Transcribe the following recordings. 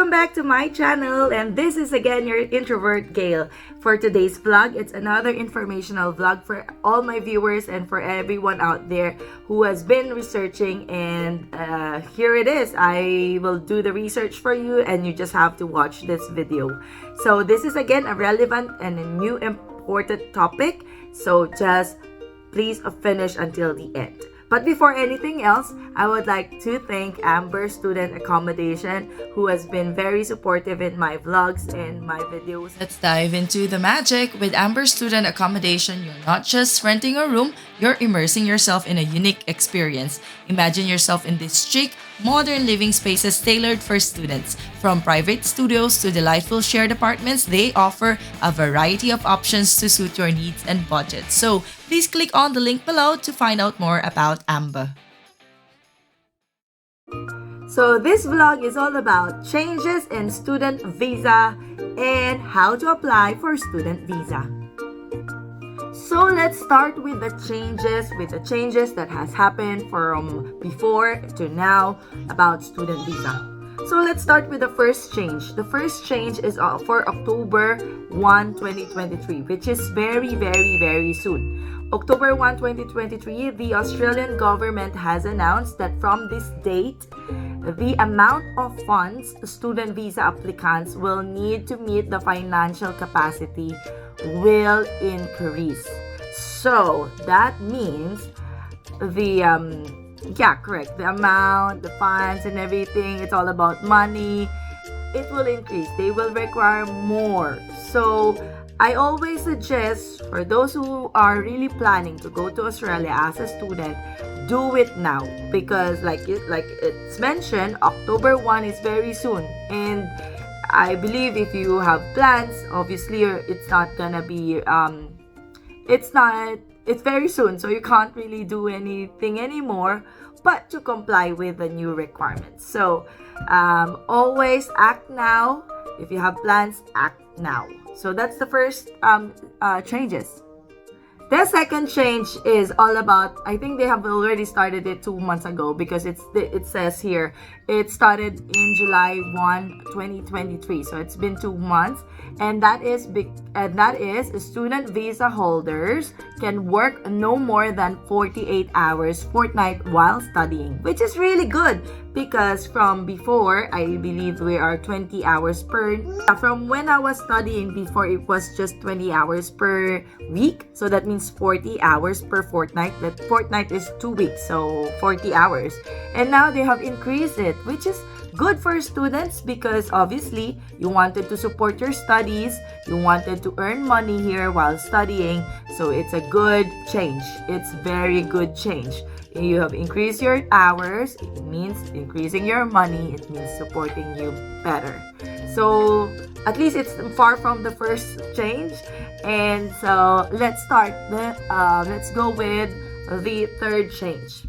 Welcome back to my channel, and this is again your introvert Gail. For today's vlog, it's another informational vlog for all my viewers and for everyone out there who has been researching, and here it is. I will do the research for you and you just have to watch this video. So this is again a relevant and a new important topic, so just please finish until the end. But before anything else, I would like to thank Amber Student Accommodation, who has been very supportive in my vlogs and my videos. Let's dive into the magic. With Amber Student Accommodation, you're not just renting a room, you're immersing yourself in a unique experience. Imagine yourself in these chic, modern living spaces tailored for students. From private studios to delightful shared apartments, they offer a variety of options to suit your needs and budget. So please click on the link below to find out more about Amber. So this vlog is all about changes in student visa and how to apply for student visa. So let's start with the changes that has happened from before to now about student visa. So let's start with the first change. The first change is for October 1, 2023, which is very soon. October 1, 2023, the Australian government has announced that from this date, the amount of funds student visa applicants will need to meet the financial capacity will increase. So that means the correct. The amount, the funds and everything, it's all about money. It will increase. They will require more. So I always suggest for those who are really planning to go to Australia as a student, do it now, because like it's mentioned, October 1 is very soon, and I believe if you have plans, obviously it's not gonna be it's very soon, so you can't really do anything anymore but to comply with the new requirements. So always act now. If you have plans, act now. So that's the first changes. The second change is all about, I think they have already started it 2 months ago, because it says here it started in July 1, 2023. So it's been 2 months, and that is student visa holders can work no more than 48 hours fortnight while studying, which is really good, because from before, I believe we are 20 hours per, from when I was studying before, it was just 20 hours per week. So that means 40 hours per fortnight. That fortnight is 2 weeks, so 40 hours. And now they have increased it, which is good for students, because obviously you wanted to support your studies, you wanted to earn money here while studying. So it's a good change. It's very good change. You have increased your hours, it means increasing your money, it means supporting you better. So at least it's far from the first change. And so let's go with the third change.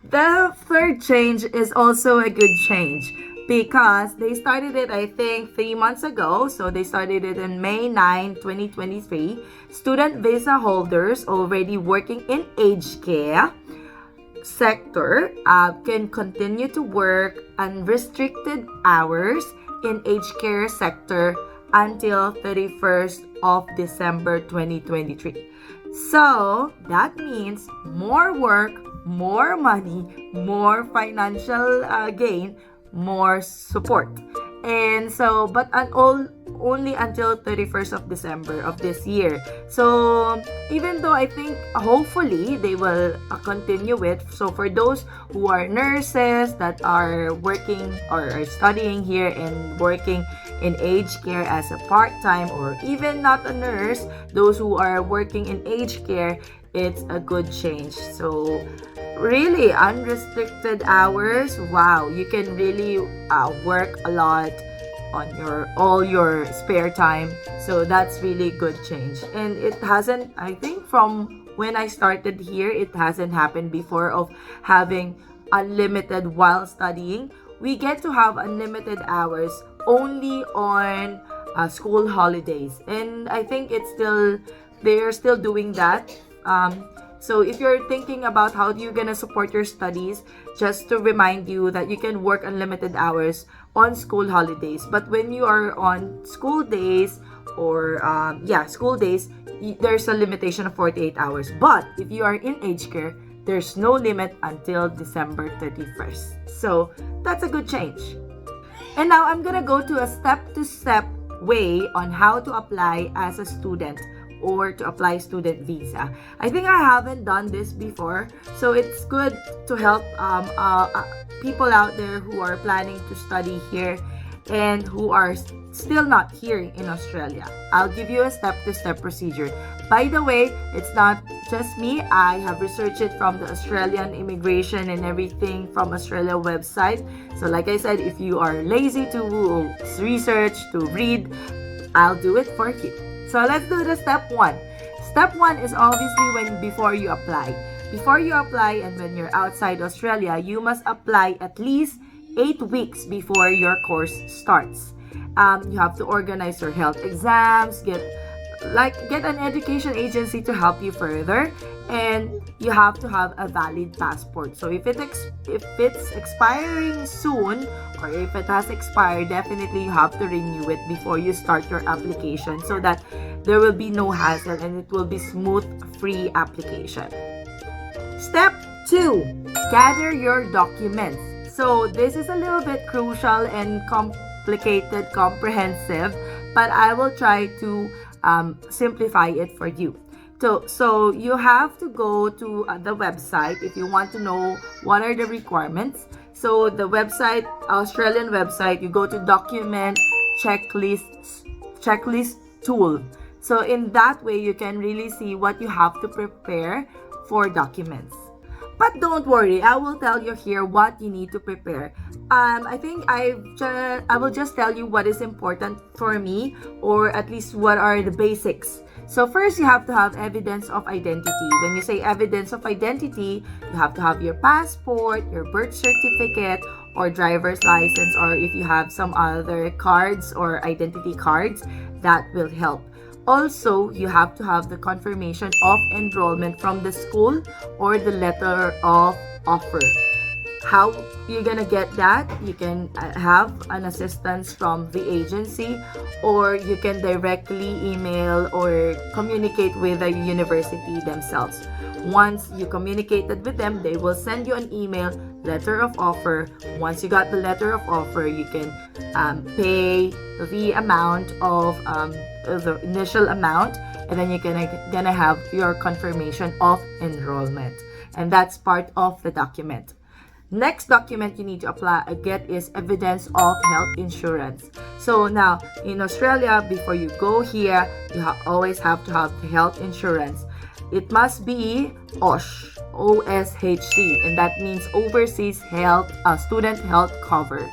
The third change is also a good change, because they started it, I think, 3 months ago. So they started it on May 9, 2023. Student visa holders already working in aged care sector can continue to work unrestricted hours in aged care sector until 31st of December 2023. So that means more work, more money, more financial gain, more support. And so, but only until 31st of December of this year. So even though I think hopefully they will continue it. So for those who are nurses that are working or are studying here and working in aged care as a part-time, or even not a nurse, those who are working in aged care, it's a good change. So really, unrestricted hours, wow, you can really work a lot on all your spare time. So that's really good change. And it hasn't, I think from when I started here, it hasn't happened before of having unlimited while studying. We get to have unlimited hours only on school holidays, and I think they're still doing that. So if you're thinking about how you're gonna support your studies, just to remind you that you can work unlimited hours on school holidays. But when you are on school days or school days, there's a limitation of 48 hours. But if you are in aged care, there's no limit until December 31st. So that's a good change. And now I'm gonna go to a step-to-step way on how to apply as a student or to apply student visa. I think I haven't done this before, so it's good to help people out there who are planning to study here and who are still not here in Australia. I'll give you a step-to-step procedure. By the way, it's not just me. I have researched it from the Australian immigration and everything from Australia website. So like I said, if you are lazy to research, to read, I'll do it for you. So let's do the step 1. Step 1 is obviously before you apply. Before you apply and when you're outside Australia, you must apply at least 8 weeks before your course starts. You have to organize your health exams, get an education agency to help you further, and you have to have a valid passport. So if it's expiring soon, or if it has expired, definitely you have to renew it before you start your application so that there will be no hassle and it will be smooth, free application. Step 2, gather your documents. So this is a little bit crucial and complicated, comprehensive, but I will try to simplify it for you. So you have to go to the website if you want to know what are the requirements. So the website, Australian website, you go to document checklist tool. So in that way, you can really see what you have to prepare for documents. But don't worry, I will tell you here what you need to prepare. I think I will just tell you what is important for me, or at least what are the basics. So first, you have to have evidence of identity. When you say evidence of identity, you have to have your passport, your birth certificate, or driver's license, or if you have some other cards or identity cards, that will help. Also, you have to have the confirmation of enrollment from the school or the letter of offer. How you're gonna get that? You can have an assistance from the agency, or you can directly email or communicate with the university themselves. Once you communicated with them, they will send you an email, letter of offer. Once you got the letter of offer, you can pay the amount of the initial amount, and then you're gonna have your confirmation of enrollment, and that's part of the document. Next document you need to get is evidence of health insurance. So now in Australia, before you go here, you always have to have the health insurance. It must be OSH, OSHC, and that means Overseas Student Health Cover.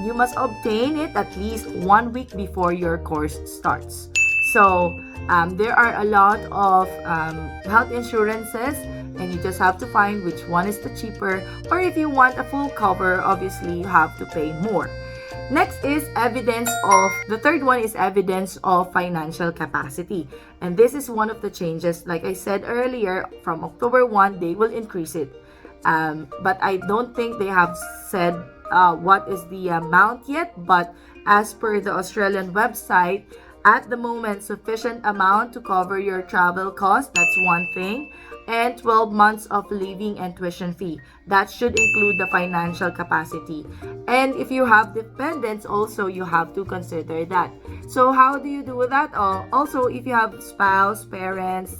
You must obtain it at least 1 week before your course starts. So there are a lot of health insurances, and you just have to find which one is the cheaper, or if you want a full cover, obviously you have to pay more. Next is the third one is evidence of financial capacity. And this is one of the changes. Like I said earlier, from October 1, they will increase it. But I don't think they have said what is the amount yet. But as per the Australian website, at the moment, sufficient amount to cover your travel costs, that's one thing, and 12 months of living and tuition fee. That should include the financial capacity. And if you have dependents, also you have to consider that. So how do you do that? Also, if you have spouse, parents,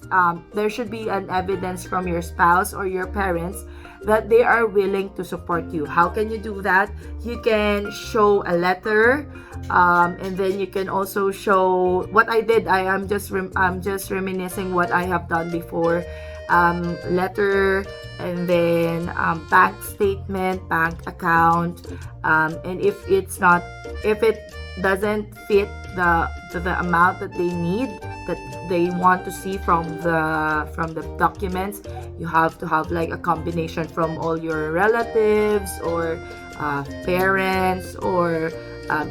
there should be an evidence from your spouse or your parents that they are willing to support you. How can you do that? You can show a letter, and then you can also show what I did. I'm just reminiscing what I have done before. Letter, and then bank statement, bank account, and if it doesn't fit the amount that they need, that they want to see from the documents, you have to have like a combination from all your relatives or parents or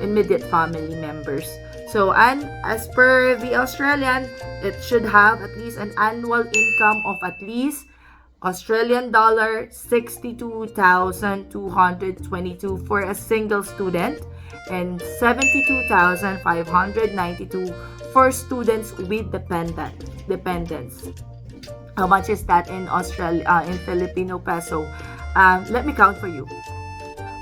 immediate family members. So, and as per the Australian, it should have at least an annual income of at least Australian dollar 62,222 for a single student and 72,592 for students with dependents. How much is that in in Filipino peso? Let me count for you.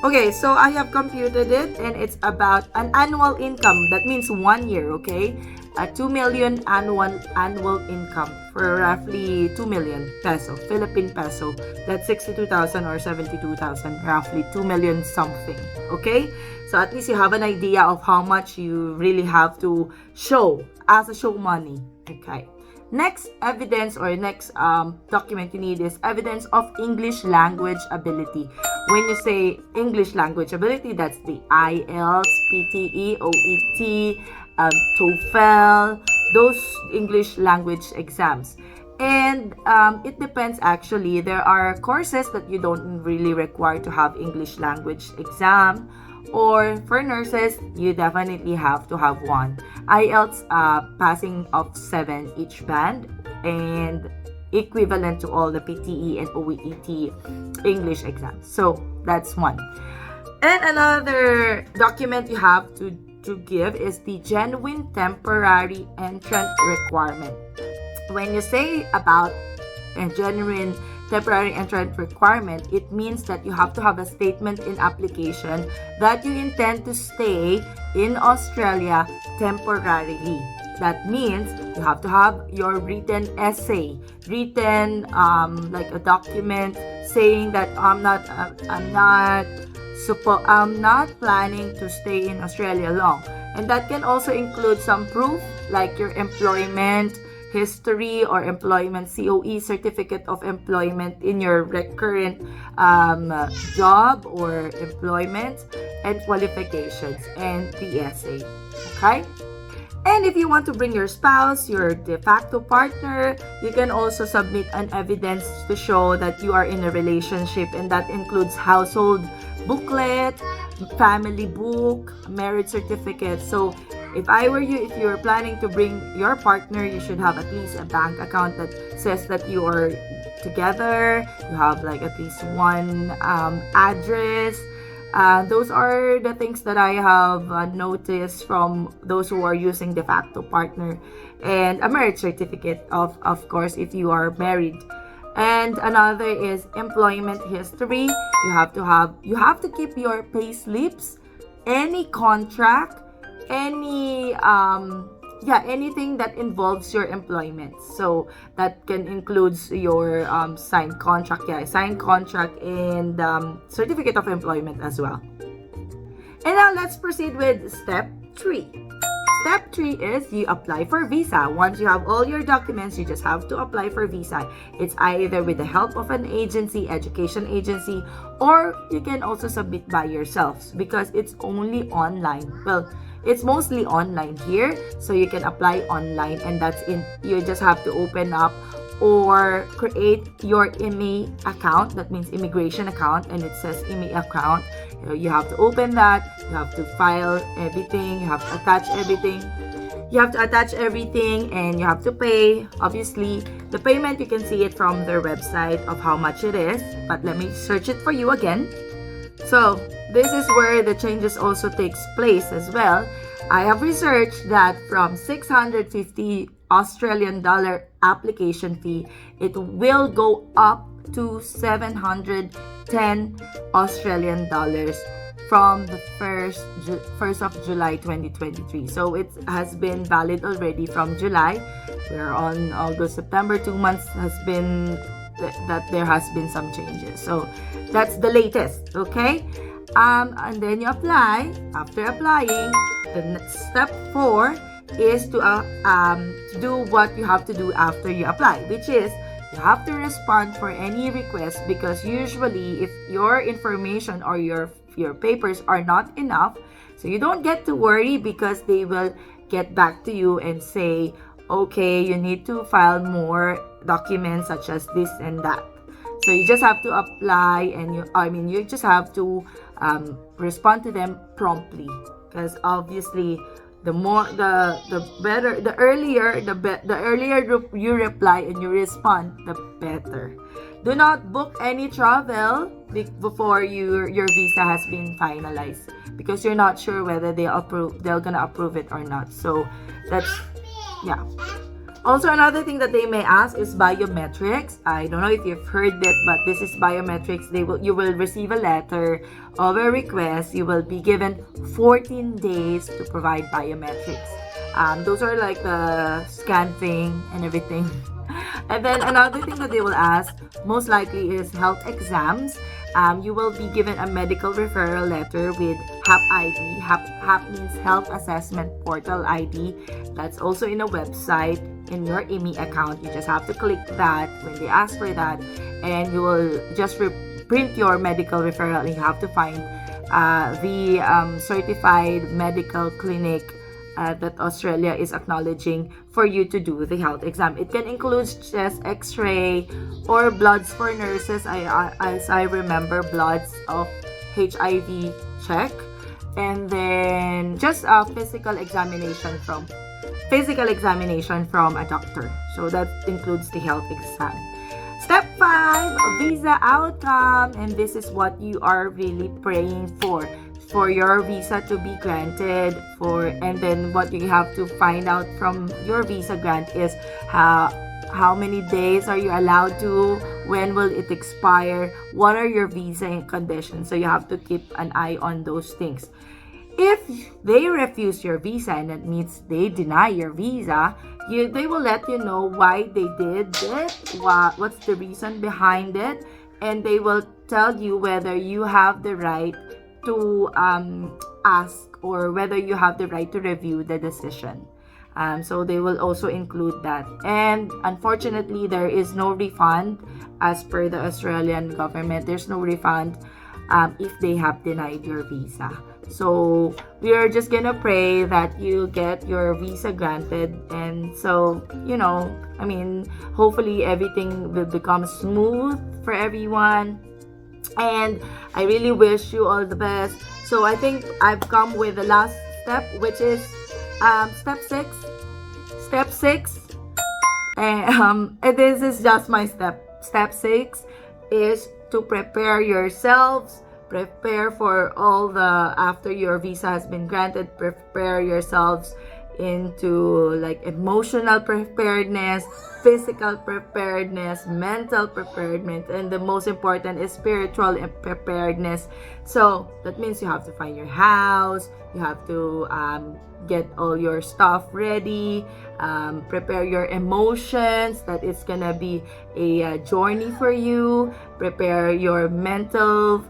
Okay, so I have computed it and it's about an annual income. That means 1 year, okay? 2 million annual income for roughly 2 million peso, Philippine peso. That's 62,000 or 72,000, roughly 2 million something, okay? So at least you have an idea of how much you really have to show as a show money, okay? Next evidence or next document you need is evidence of English language ability. When you say English language ability, that's the IELTS, PTE, OET, TOEFL, those English language exams. And it depends actually. There are courses that you don't really require to have English language exam. Or for nurses, you definitely have to have one. IELTS passing of 7 each band and equivalent to all the PTE and OET English exams. So that's one. And another document you have to give is the genuine temporary entrant requirement. When you say about a genuine temporary entrant requirement, it means that you have to have a statement in application that you intend to stay in Australia temporarily. That means you have to have your written essay, like a document saying that I'm not planning to stay in Australia long. And that can also include some proof like your employment history or employment COE, certificate of employment in your current job or employment, and qualifications, and the essay. Okay? And if you want to bring your spouse, your de facto partner, you can also submit an evidence to show that you are in a relationship, and that includes household booklet, family book, marriage certificate. So if I were you, if you were planning to bring your partner, you should have at least a bank account that says that you are together. You have like at least one address. Those are the things that I have noticed from those who are using de facto partner, and a marriage certificate of course if you are married. And another is employment history. You have to keep your pay slips, any contract, anything that involves your employment. So that can include your signed contract and certificate of employment as well. And now let's proceed with step 3. Step 3 is you apply for visa. Once you have all your documents, you just have to apply for visa. It's either with the help of an agency, education agency, or you can also submit by yourselves because it's only online. Well, it's mostly online here, so you can apply online, and that's in. You just have to open up or create your IMI account. That means immigration account, and it says IMI account. You have to open that. You have to file everything. You have to attach everything. And you have to pay. Obviously, the payment, you can see it from their website of how much it is. But let me search it for you again. So this is where the changes also takes place as well. I have researched that from 650 Australian dollar application fee, it will go up to 710 Australian dollars from the 1st of July 2023. So it has been valid already from July. We're on August, September. 2 months has been that there has been some changes. So that's the latest, okay? And then you apply. After applying, the next step 4 is to do what you have to do after you apply, which is you have to respond for any request, because usually if your information or your papers are not enough, so you don't get to worry, because they will get back to you and say, okay, you need to file more documents such as this and that. So you just have to apply, and you just have to respond to them promptly, because obviously The more, the better, the earlier, the earlier you reply and you respond, the better. Do not book any travel before your visa has been finalized, because you're not sure whether they're gonna approve it or not. So that's, yeah. Also, another thing that they may ask is biometrics. I don't know if you've heard it, but this is biometrics. You will receive a letter of a request. You will be given 14 days to provide biometrics. Those are like the scan thing and everything. And then another thing that they will ask most likely is health exams. You will be given a medical referral letter with HAP ID. HAP means Health Assessment Portal ID. That's also in a website in your IMI account. You just have to click that when they ask for that, and you will just print your medical referral. You have to find the certified medical clinic that Australia is acknowledging for you to do the health exam. It can include chest x-ray or bloods for nurses. As I remember, bloods of HIV check, and then just a physical examination from a doctor. So that includes the health exam. Step 5, visa outcome, and this is what you are really praying for your visa to be granted. And then what you have to find out from your visa grant is how many days are you allowed to, when will it expire, what are your visa conditions. So you have to keep an eye on those things. If they refuse your visa, and that means they deny your visa, they will let you know why they did it, what's the reason behind it, and they will tell you whether you have the right to ask, or whether you have the right to review the decision. So they will also include that. And unfortunately, there is no refund as per the Australian government. There's no refund if they have denied your visa. So we are just gonna pray that you get your visa granted. And so, hopefully everything will become smooth for everyone. And I really wish you all the best. So I think I've come with the last step, which is step 6. Step 6. And this is just my step. Step 6 is to prepare yourselves. Prepare for all after your visa has been granted, prepare yourselves into like emotional preparedness, physical preparedness, mental preparedness, and the most important is spiritual preparedness. So that means you have to find your house, you have to get all your stuff ready, prepare your emotions, that it's gonna be a journey for you, prepare your mental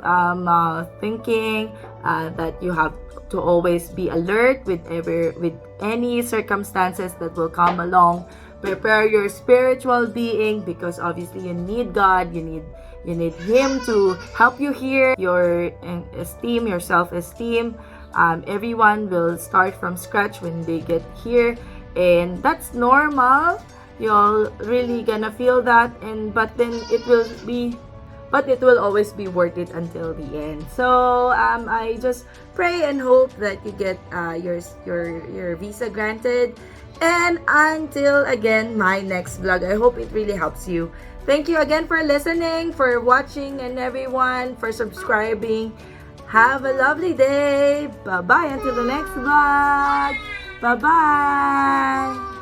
thinking, that you have to always be alert with any circumstances that will come along. Prepare your spiritual being, because obviously you need God, you need Him to help you here. Your esteem, your self-esteem, everyone will start from scratch when they get here, and that's normal. You're really gonna feel that, but it will always be worth it until the end. So I just pray and hope that you get your visa granted. And until again my next vlog, I hope it really helps you. Thank you again for listening, for watching, and everyone for subscribing. Have a lovely day. Bye bye until the next vlog. Bye bye.